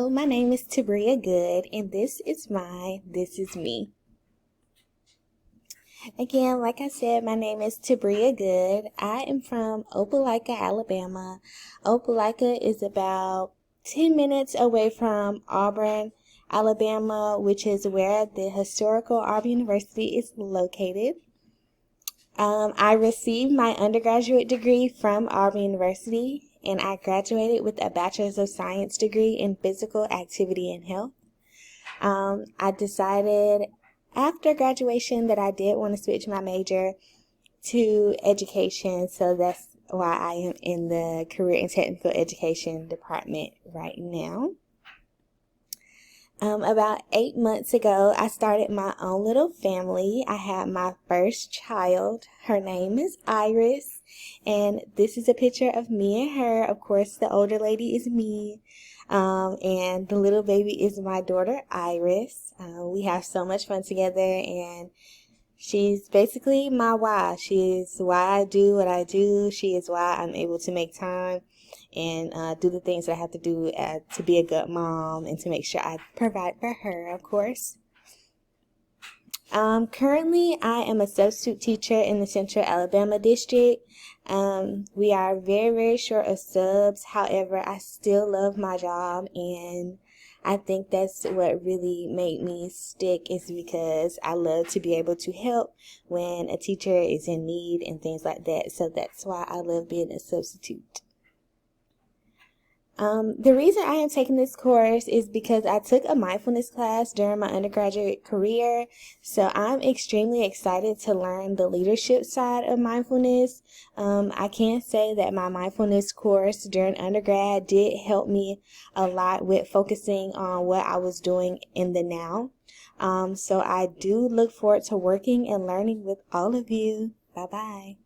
Hello, my name is Tabria Goode, and this is me. Again, like I said, my name is Tabria Goode. I am from Opelika, Alabama. Opelika is about 10 minutes away from Auburn, Alabama, which is where the historical Auburn University is located. I received my undergraduate degree from Auburn University, and I graduated with a Bachelor's of Science degree in Physical Activity and Health. I decided after graduation that I did want to switch my major to education, so that's why I am in the Career and Technical Education department right now. About 8 months ago, I started my own little family. I had my first child. Her name is Iris, and this is a picture of me and her. Of course, the older lady is me, and the little baby is my daughter, Iris. We have so much fun together, and she's basically my why. She is why I do what I do. She is why I'm able to make time and do the things that I have to do to be a good mom and to make sure I provide for her, of course. Currently, I am a substitute teacher in the Central Alabama district. We are very, very short of subs. However, I still love my job, and I think that's what really made me stick, is because I love to be able to help when a teacher is in need and things like that. So that's why I love being a substitute. The reason I am taking this course is because I took a mindfulness class during my undergraduate career. So I'm extremely excited to learn the leadership side of mindfulness. I can say that my mindfulness course during undergrad did help me a lot with focusing on what I was doing in the now. So I do look forward to working and learning with all of you. Bye-bye.